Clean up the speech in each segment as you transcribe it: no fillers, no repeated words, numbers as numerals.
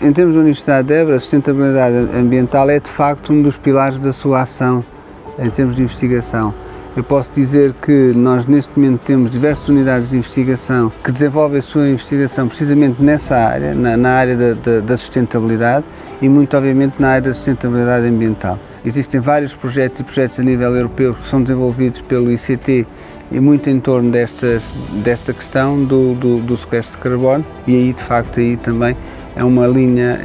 Em termos da Universidade de Évora, a sustentabilidade ambiental é de facto um dos pilares da sua ação em termos de investigação. Eu posso dizer que nós neste momento temos diversas unidades de investigação que desenvolvem a sua investigação precisamente nessa área, na área da sustentabilidade e muito obviamente na área da sustentabilidade ambiental. Existem vários projetos e projetos a nível europeu que são desenvolvidos pelo ICT e muito em torno desta questão do sequestro de carbono, e aí de facto aí também é uma linha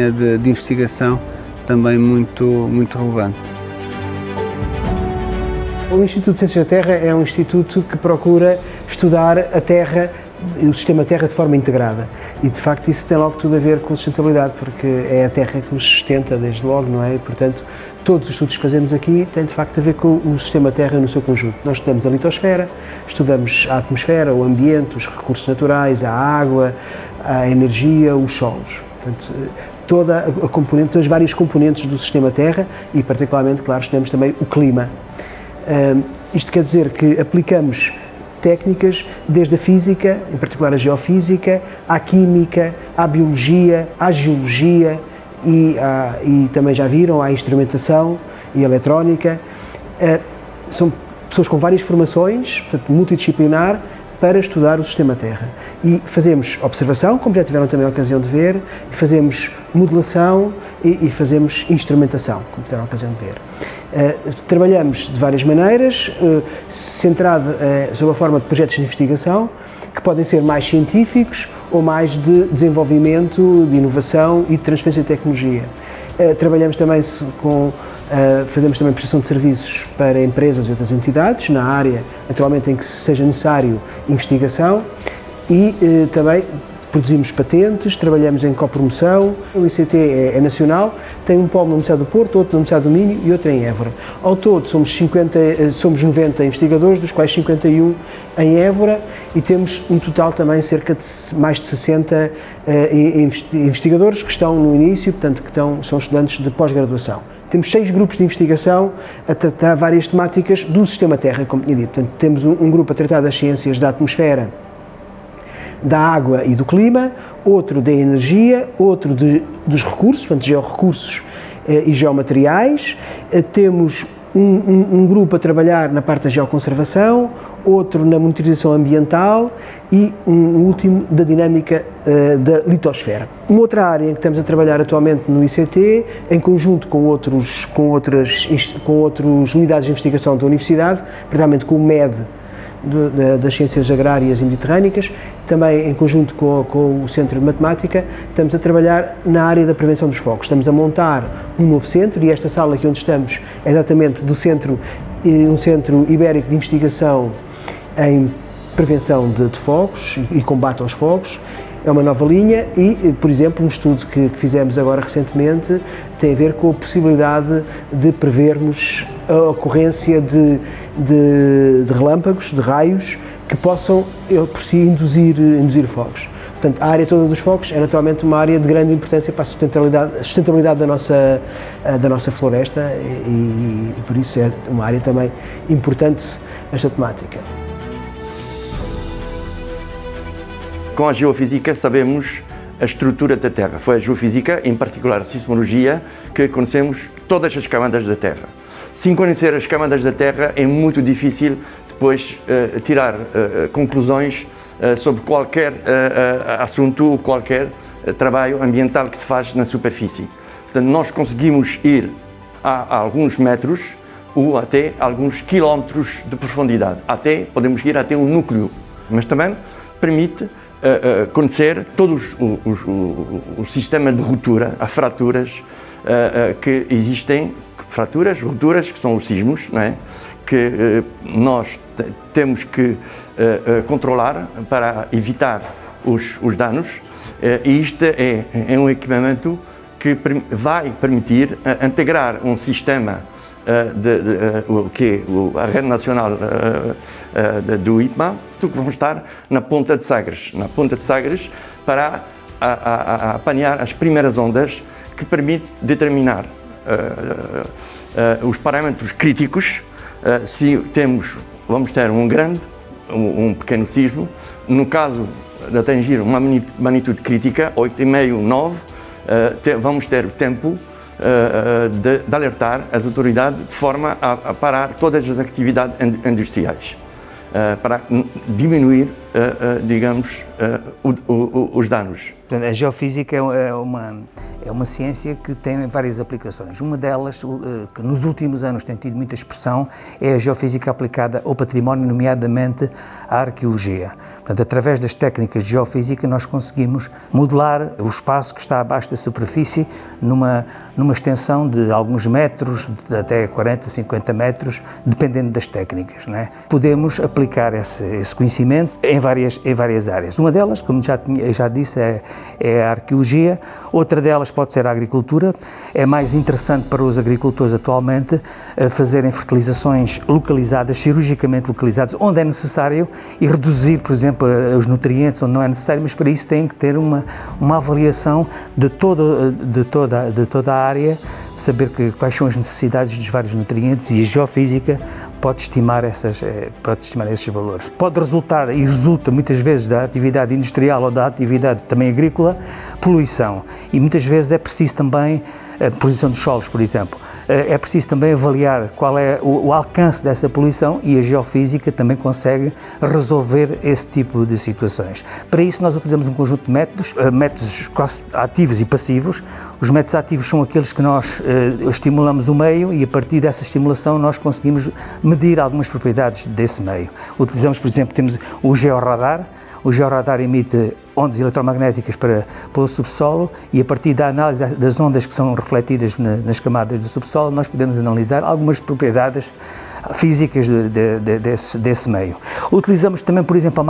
de investigação também muito relevante. O Instituto de Ciências da Terra é um instituto que procura estudar a Terra, o sistema Terra de forma integrada, e de facto isso tem logo tudo a ver com a sustentabilidade, porque é a Terra que nos sustenta desde logo, não é? E, portanto, todos os estudos que fazemos aqui têm de facto a ver com o sistema Terra no seu conjunto. Nós estudamos a litosfera, estudamos a atmosfera, o ambiente, os recursos naturais, a água, a energia, os solos. Portanto, todas as várias componentes do sistema Terra e particularmente, claro, estudamos também o clima. Isto quer dizer que aplicamos técnicas desde a física, em particular a geofísica, à química, à biologia, à geologia e também já viram, à instrumentação e eletrónica. São pessoas com várias formações, portanto, multidisciplinar, para estudar o sistema Terra. E fazemos observação, como já tiveram também a ocasião de ver, fazemos modelação e fazemos instrumentação, como tiveram a ocasião de ver. Trabalhamos de várias maneiras, centrado sob a forma de projetos de investigação, que podem ser mais científicos ou mais de desenvolvimento, de inovação e de transferência de tecnologia. Trabalhamos também fazemos também prestação de serviços para empresas e outras entidades, na área, naturalmente, em que seja necessário investigação, e também produzimos patentes, trabalhamos em copromoção. O ICT é nacional, tem um polo na Universidade do Porto, outro na Universidade do Minho e outro em Évora. Ao todo somos 90 investigadores, dos quais 51 em Évora, e temos um total também cerca de mais de 60 investigadores que estão no início, portanto são estudantes de pós-graduação. Temos 6 grupos de investigação a tratar várias temáticas do sistema Terra, como tinha dito. Portanto, temos um grupo a tratar das ciências da atmosfera, da água e do clima, outro da energia, outro dos recursos, portanto, georrecursos e geomateriais. Temos um grupo a trabalhar na parte da geoconservação, outro na monitorização ambiental e um último da dinâmica da litosfera. Uma outra área em que estamos a trabalhar atualmente no ICT, em conjunto com outras unidades de investigação da Universidade, particularmente com o MED, das Ciências Agrárias e Mediterrânicas, também em conjunto com o Centro de Matemática, estamos a trabalhar na área da prevenção dos focos. Estamos a montar um novo centro, e esta sala aqui onde estamos é exatamente um centro ibérico de investigação em prevenção de focos e combate aos focos. É uma nova linha e, por exemplo, um estudo que fizemos agora recentemente tem a ver com a possibilidade de prevermos a ocorrência de relâmpagos, de raios, que possam, por si, induzir focos. Portanto, a área toda dos focos é naturalmente uma área de grande importância para a sustentabilidade da nossa floresta e por isso é uma área também importante esta temática. Com a geofísica sabemos a estrutura da Terra. Foi a geofísica, em particular a sismologia, que conhecemos todas as camadas da Terra. Sem conhecer as camadas da Terra é muito difícil depois tirar conclusões sobre qualquer assunto ou qualquer trabalho ambiental que se faz na superfície. Portanto, nós conseguimos ir a alguns metros ou até alguns quilómetros de profundidade. Podemos ir até o núcleo, mas também permite conhecer todo o sistema de ruptura, as fraturas que existem, rupturas que são os sismos, não é? Que nós temos que controlar para evitar os danos, e isto é um equipamento que vai permitir integrar um sistema que é a rede nacional do IPMA, que vão estar na Ponta de Sagres. Na Ponta de Sagres para apanhar as primeiras ondas que permite determinar os parâmetros críticos, se vamos ter um grande, um pequeno sismo. No caso de atingir uma magnitude crítica, 8,5, 9, vamos ter tempo de alertar as autoridades de forma a parar todas as atividades industriais, para diminuir, digamos, os danos. A geofísica é uma ciência que tem várias aplicações. Uma delas, que nos últimos anos tem tido muita expressão, é a geofísica aplicada ao património, nomeadamente à arqueologia. Portanto, através das técnicas de geofísica, nós conseguimos modelar o espaço que está abaixo da superfície numa extensão de alguns metros, de até 40, 50 metros, dependendo das técnicas, não é? Podemos aplicar esse conhecimento em várias áreas. Uma delas, como já disse, é a arqueologia. Outra delas pode ser a agricultura. É mais interessante para os agricultores atualmente fazerem fertilizações localizadas, cirurgicamente localizadas, onde é necessário, e reduzir, por exemplo, os nutrientes onde não é necessário, mas para isso tem que ter uma avaliação de toda a área, saber quais são as necessidades dos vários nutrientes, e a geofísica pode estimar esses valores. Pode resultar, e resulta muitas vezes, da atividade industrial ou da atividade também agrícola, poluição. E muitas vezes é preciso também, a poluição dos solos, por exemplo, é preciso também avaliar qual é o alcance dessa poluição, e a geofísica também consegue resolver esse tipo de situações. Para isso nós utilizamos um conjunto de métodos ativos e passivos. Os métodos ativos são aqueles que nós estimulamos o meio, e a partir dessa estimulação nós conseguimos medir algumas propriedades desse meio. Utilizamos, por exemplo, temos o georradar. O georradar emite ondas eletromagnéticas para o subsolo, e a partir da análise das ondas que são refletidas nas camadas do subsolo, nós podemos analisar algumas propriedades físicas desse meio. Utilizamos também, por exemplo,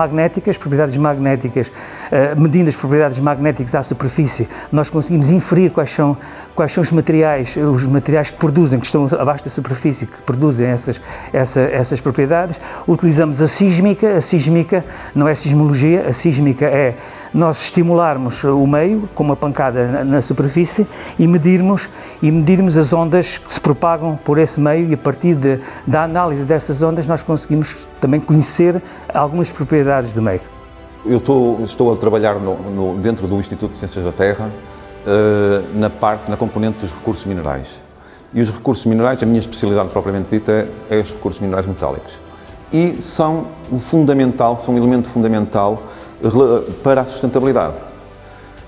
as propriedades magnéticas, medindo as propriedades magnéticas da superfície, nós conseguimos inferir quais são os materiais que produzem, que estão abaixo da superfície, que produzem essas propriedades. Utilizamos a sísmica não é sismologia, a sísmica é nós estimularmos o meio com uma pancada na superfície e medirmos as ondas que se propagam por esse meio, e a partir da análise dessas ondas nós conseguimos também conhecer algumas propriedades do meio. Eu estou a trabalhar dentro do Instituto de Ciências da Terra, na componente dos recursos minerais. E os recursos minerais, a minha especialidade propriamente dita, é os recursos minerais metálicos. E são um elemento fundamental para a sustentabilidade.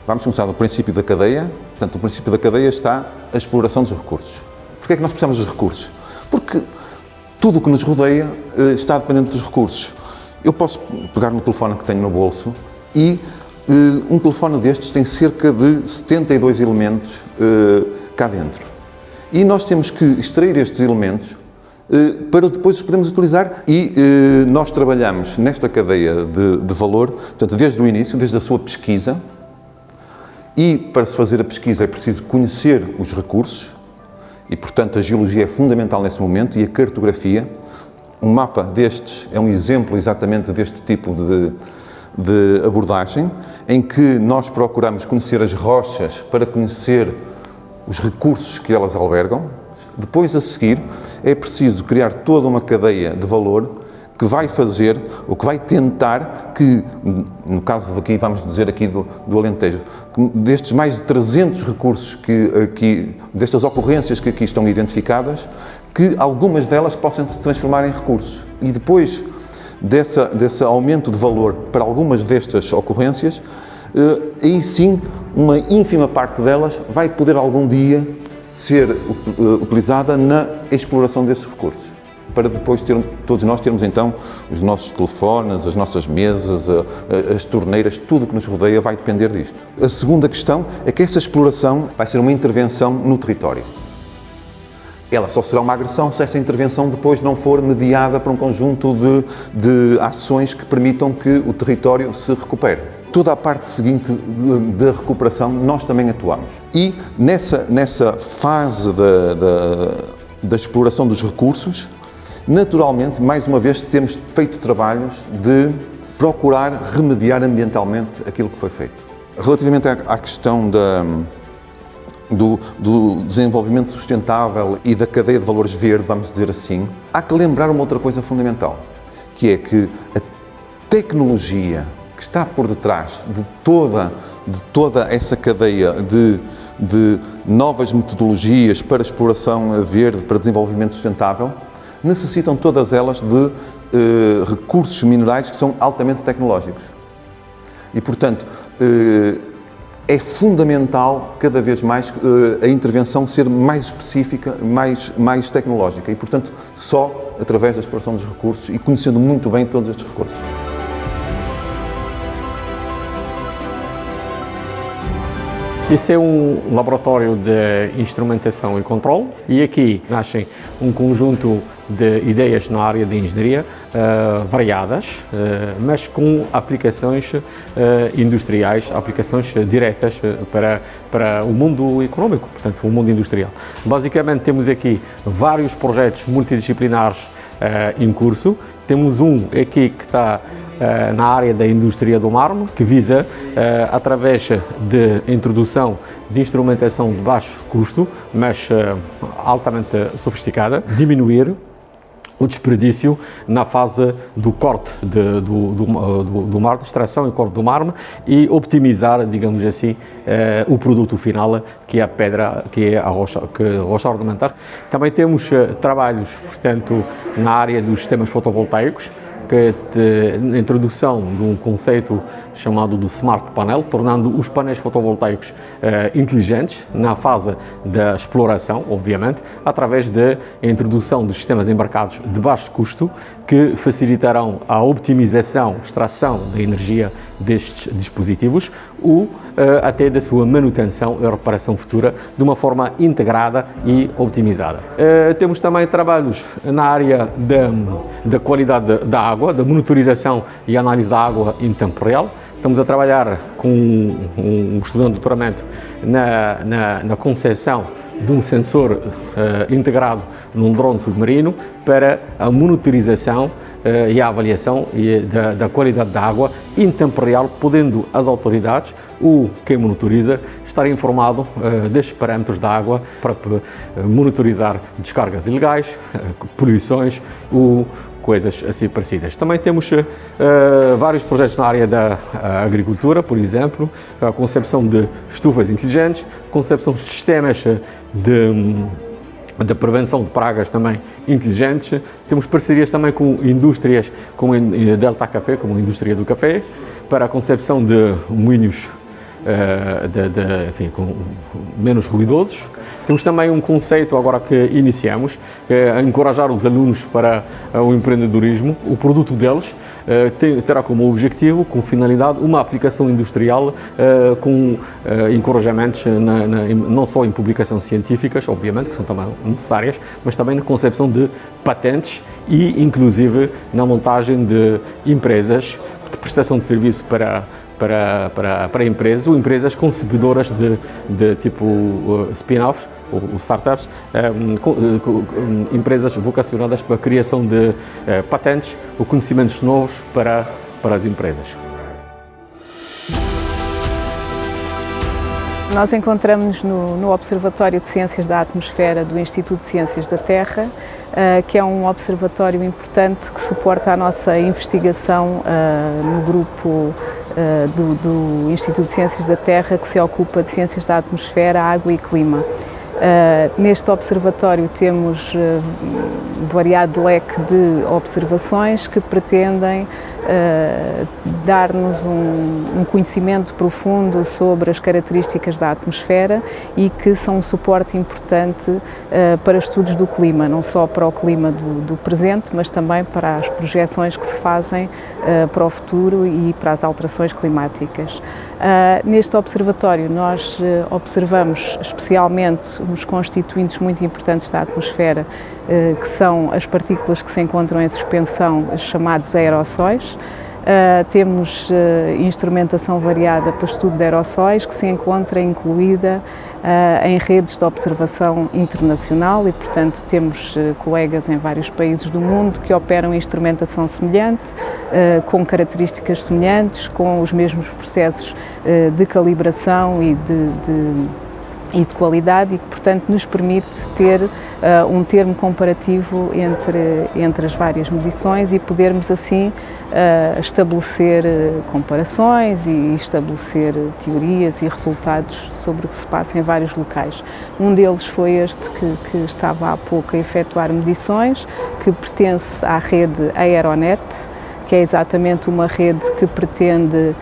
Vamos começar do princípio da cadeia. Portanto, no princípio da cadeia está a exploração dos recursos. Porquê é que nós precisamos dos recursos? Porque tudo o que nos rodeia está dependente dos recursos. Eu posso pegar no telefone que tenho no bolso e um telefone destes tem cerca de 72 elementos cá dentro. E nós temos que extrair estes elementos para depois os podermos utilizar, e nós trabalhamos nesta cadeia de valor, portanto, desde o início, desde a sua pesquisa, e para se fazer a pesquisa é preciso conhecer os recursos, e portanto a geologia é fundamental nesse momento, e a cartografia. Um mapa destes é um exemplo exatamente deste tipo de abordagem, em que nós procuramos conhecer as rochas para conhecer os recursos que elas albergam. Depois, a seguir, é preciso criar toda uma cadeia de valor que vai fazer, ou que vai tentar que, no caso daqui, vamos dizer aqui do Alentejo, destes mais de 300 recursos destas ocorrências que aqui estão identificadas, que algumas delas possam se transformar em recursos. E depois desse aumento de valor para algumas destas ocorrências, aí sim, uma ínfima parte delas vai poder algum dia ser utilizada na exploração desses recursos, para depois todos nós termos então os nossos telefones, as nossas mesas, as torneiras, tudo o que nos rodeia vai depender disto. A segunda questão é que essa exploração vai ser uma intervenção no território. Ela só será uma agressão se essa intervenção depois não for mediada por um conjunto de ações que permitam que o território se recupere. Toda a parte seguinte da recuperação nós também atuamos. E nessa fase da exploração dos recursos, naturalmente, mais uma vez, temos feito trabalhos de procurar remediar ambientalmente aquilo que foi feito. Relativamente à questão do desenvolvimento sustentável e da cadeia de valores verde, vamos dizer assim, há que lembrar uma outra coisa fundamental, que é que a tecnologia que está por detrás de toda essa cadeia de novas metodologias para exploração verde, para desenvolvimento sustentável, necessitam todas elas de recursos minerais que são altamente tecnológicos. E, portanto, é fundamental cada vez mais a intervenção ser mais específica, mais tecnológica e, portanto, só através da exploração dos recursos e conhecendo muito bem todos estes recursos. Esse é um laboratório de instrumentação e controle e aqui nascem um conjunto de ideias na área de engenharia variadas, mas com aplicações industriais, aplicações diretas para o mundo económico, portanto, o mundo industrial. Basicamente, temos aqui vários projetos multidisciplinares em curso. Temos um aqui que está na área da indústria do mármore, que visa, através de introdução de instrumentação de baixo custo, mas altamente sofisticada, diminuir o desperdício na fase do corte do mármore, extração e corte do mármore e optimizar, digamos assim, o produto final, que é a pedra, que é a rocha ornamental. Também temos trabalhos, portanto, na área dos sistemas fotovoltaicos, que a introdução de um conceito chamado de Smart Panel, tornando os painéis fotovoltaicos inteligentes na fase da exploração, obviamente, através da introdução de sistemas embarcados de baixo custo, que facilitarão a optimização, extração da energia destes dispositivos ou até da sua manutenção e reparação futura de uma forma integrada e otimizada. Temos também trabalhos na área da qualidade da água, da monitorização e análise da água em tempo real. Estamos a trabalhar com um estudante de doutoramento na concepção de um sensor integrado num drone submarino para a monitorização e a avaliação da qualidade da água em tempo real, podendo as autoridades ou quem monitoriza estar informado destes parâmetros da água para monitorizar descargas ilegais, poluições ou coisas assim parecidas. Também temos vários projetos na área da agricultura, por exemplo, a concepção de estufas inteligentes, concepção de sistemas de prevenção de pragas também inteligentes. Temos parcerias também com indústrias como a Delta Café, como a indústria do café, para a concepção de moinhos enfim, com menos ruidosos. Temos também um conceito agora que iniciamos, que é encorajar os alunos para o empreendedorismo. O produto deles terá como objetivo, com finalidade, uma aplicação industrial com encorajamentos não só em publicações científicas, obviamente, que são também necessárias, mas também na concepção de patentes e, inclusive, na montagem de empresas de prestação de serviço para empresas ou empresas concebedoras de tipo spin-off, ou startups, empresas vocacionadas para a criação de patentes ou conhecimentos novos para as empresas. Nós encontramos-nos no Observatório de Ciências da Atmosfera do Instituto de Ciências da Terra, que é um observatório importante que suporta a nossa investigação no grupo do Instituto de Ciências da Terra, que se ocupa de Ciências da Atmosfera, Água e Clima. Neste observatório temos um variado leque de observações que pretendem dar-nos um conhecimento profundo sobre as características da atmosfera e que são um suporte importante para estudos do clima, não só para o clima do presente, mas também para as projeções que se fazem para o futuro e para as alterações climáticas. Neste observatório nós observamos especialmente uns constituintes muito importantes da atmosfera, que são as partículas que se encontram em suspensão, chamados aerossóis. Temos instrumentação variada para estudo de aerossóis, que se encontra incluída em redes de observação internacional e, portanto, temos colegas em vários países do mundo que operam instrumentação semelhante, com características semelhantes, com os mesmos processos de calibração e e de qualidade e que, portanto, nos permite ter um termo comparativo entre as várias medições e podermos assim estabelecer comparações e estabelecer teorias e resultados sobre o que se passa em vários locais. Um deles foi este que estava há pouco a efetuar medições, que pertence à rede Aeronet, que é exatamente uma rede que pretende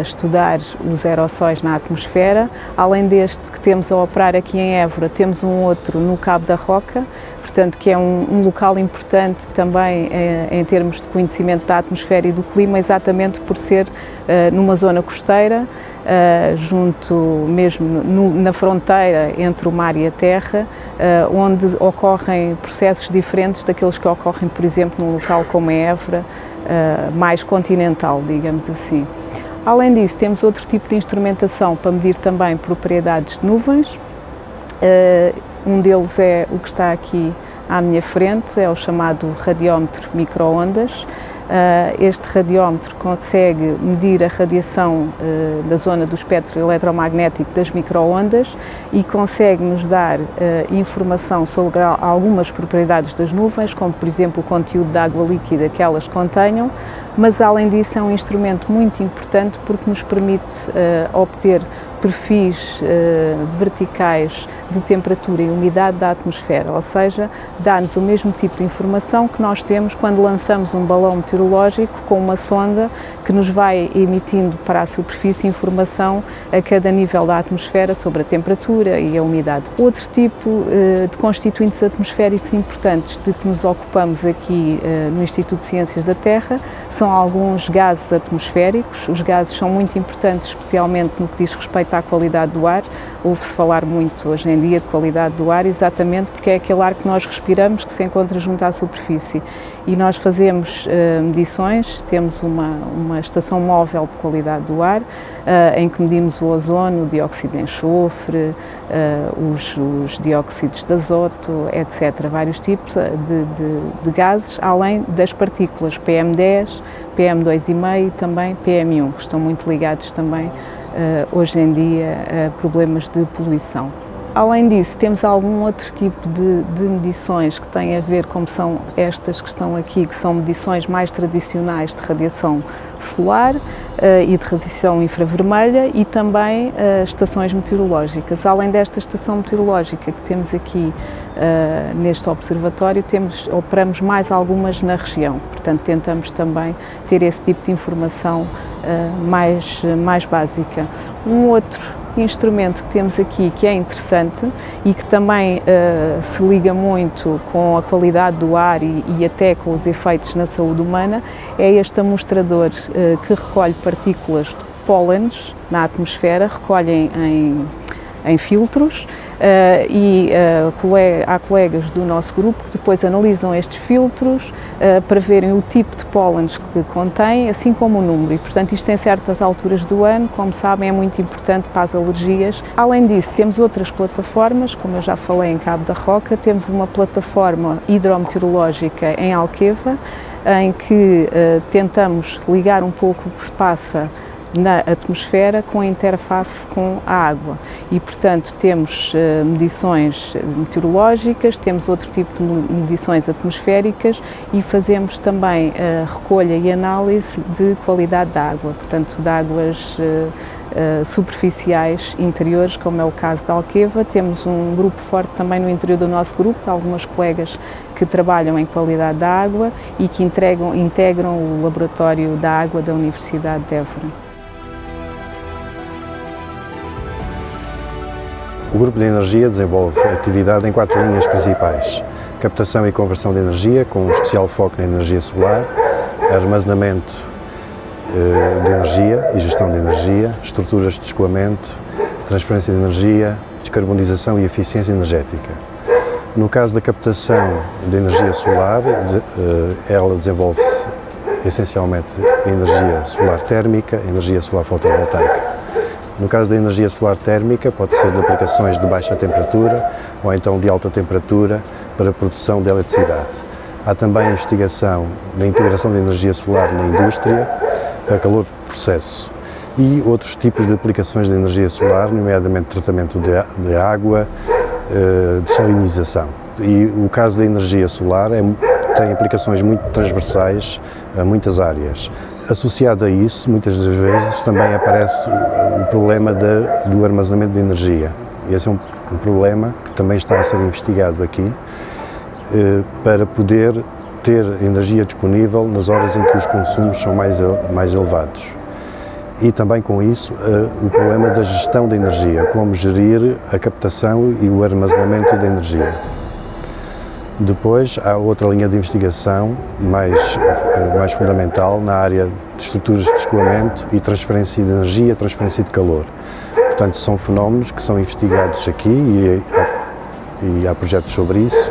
estudar os aerossóis na atmosfera. Além deste que temos a operar aqui em Évora, temos um outro no Cabo da Roca, portanto que é um local importante também em termos de conhecimento da atmosfera e do clima, exatamente por ser numa zona costeira, junto mesmo na fronteira entre o mar e a terra, onde ocorrem processos diferentes daqueles que ocorrem, por exemplo, num local como a Évora, mais continental, digamos assim. Além disso, temos outro tipo de instrumentação para medir também propriedades de nuvens. Um deles é o que está aqui à minha frente, é o chamado radiómetro micro-ondas. Este radiómetro consegue medir a radiação da zona do espectro eletromagnético das micro-ondas e consegue nos dar informação sobre algumas propriedades das nuvens, como por exemplo o conteúdo de água líquida que elas contenham, mas além disso é um instrumento muito importante porque nos permite obter perfis verticais de temperatura e umidade da atmosfera, ou seja, dá-nos o mesmo tipo de informação que nós temos quando lançamos um balão meteorológico com uma sonda que nos vai emitindo para a superfície informação a cada nível da atmosfera sobre a temperatura e a umidade. Outro tipo de constituintes atmosféricos importantes de que nos ocupamos aqui no Instituto de Ciências da Terra são alguns gases atmosféricos. Os gases são muito importantes, especialmente no que diz respeito à qualidade do ar. Ouve-se falar muito hoje em dia de qualidade do ar, exatamente porque é aquele ar que nós respiramos que se encontra junto à superfície. E nós fazemos medições, temos uma estação móvel de qualidade do ar, em que medimos o ozono, o dióxido de enxofre, os dióxidos de azoto, etc. Vários tipos de gases, além das partículas PM10, PM2,5 e também PM1, que estão muito ligados também hoje em dia a problemas de poluição. Além disso, temos algum outro tipo de medições que têm a ver, como são estas que estão aqui, que são medições mais tradicionais de radiação solar e de radiação infravermelha e também estações meteorológicas. Além desta estação meteorológica que temos aqui neste observatório, operamos mais algumas na região, portanto tentamos também ter esse tipo de informação mais básica. Um outro instrumento que temos aqui que é interessante e que também se liga muito com a qualidade do ar e até com os efeitos na saúde humana é este amostrador que recolhe partículas de pólenes na atmosfera, recolhem em filtros e há colegas do nosso grupo que depois analisam estes filtros para verem o tipo de pólenes que contém, assim como o número. E, portanto, isto em certas alturas do ano, como sabem, é muito importante para as alergias. Além disso, temos outras plataformas, como eu já falei em Cabo da Roca, temos uma plataforma hidrometeorológica em Alqueva, em que tentamos ligar um pouco o que se passa na atmosfera com a interface com a água e, portanto, temos medições meteorológicas, temos outro tipo de medições atmosféricas e fazemos também recolha e análise de qualidade da água, portanto, de águas superficiais interiores, como é o caso da Alqueva. Temos um grupo forte também no interior do nosso grupo, de algumas colegas que trabalham em qualidade da água e que integram o laboratório da água da Universidade de Évora. O Grupo de Energia desenvolve atividade em 4 linhas principais: captação e conversão de energia, com um especial foco na energia solar, armazenamento de energia e gestão de energia, estruturas de escoamento, transferência de energia, descarbonização e eficiência energética. No caso da captação de energia solar, ela desenvolve-se essencialmente em energia solar térmica, energia solar fotovoltaica. No caso da energia solar térmica, pode ser de aplicações de baixa temperatura ou então de alta temperatura para a produção de eletricidade. Há também a investigação na integração de energia solar na indústria para calor de processo e outros tipos de aplicações de energia solar, nomeadamente tratamento de água, dessalinização. E o caso da energia solar tem aplicações muito transversais a muitas áreas. Associado a isso, muitas das vezes também aparece o problema do armazenamento de energia. Esse é um problema que também está a ser investigado aqui, para poder ter energia disponível nas horas em que os consumos são mais elevados. E também com isso o problema da gestão da energia, como gerir a captação e o armazenamento da energia. Depois há outra linha de investigação mais fundamental na área de estruturas de escoamento e transferência de energia, transferência de calor. Portanto, são fenómenos que são investigados aqui e há projetos sobre isso,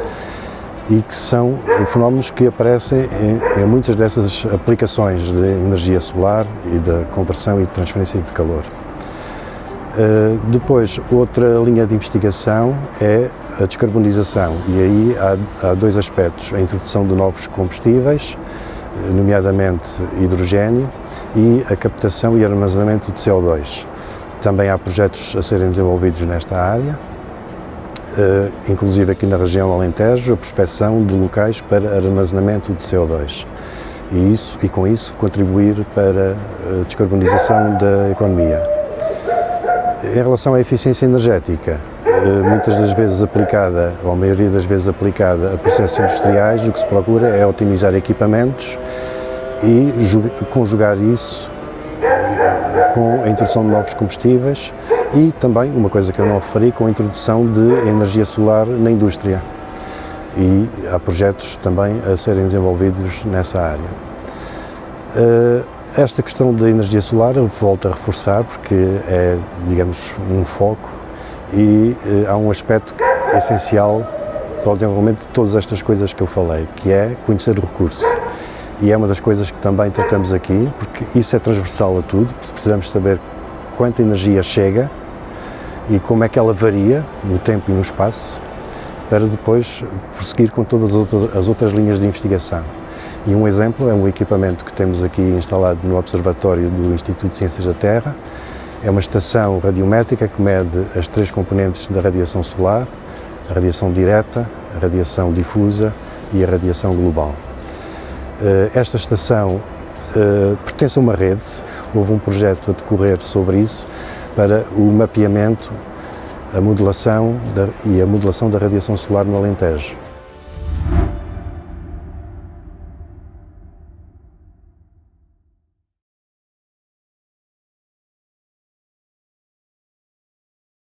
e que são fenómenos que aparecem em muitas dessas aplicações de energia solar e da conversão e transferência de calor. Depois, outra linha de investigação é a descarbonização, e aí há dois aspectos: a introdução de novos combustíveis, nomeadamente hidrogênio, e a captação e armazenamento de CO2. Também há projetos a serem desenvolvidos nesta área, inclusive aqui na região do Alentejo, a prospecção de locais para armazenamento de CO2 e com isso contribuir para a descarbonização da economia. Em relação à eficiência energética, muitas das vezes aplicada, ou a maioria das vezes aplicada a processos industriais, o que se procura é otimizar equipamentos e conjugar isso com a introdução de novos combustíveis e também, uma coisa que eu não referi, com a introdução de energia solar na indústria. E há projetos também a serem desenvolvidos nessa área. Esta questão da energia solar eu volto a reforçar porque é, digamos, um foco e há um aspecto essencial para o desenvolvimento de todas estas coisas que eu falei, que é conhecer o recurso. E é uma das coisas que também tratamos aqui, porque isso é transversal a tudo, precisamos saber quanta energia chega e como é que ela varia no tempo e no espaço, para depois prosseguir com todas as outras linhas de investigação. E um exemplo é um equipamento que temos aqui instalado no Observatório do Instituto de Ciências da Terra. É uma estação radiométrica que mede as três componentes da radiação solar: a radiação direta, a radiação difusa e a radiação global. Esta estação pertence a uma rede. Houve um projeto a decorrer sobre isso para o mapeamento, a modelação e a modelação da radiação solar no Alentejo.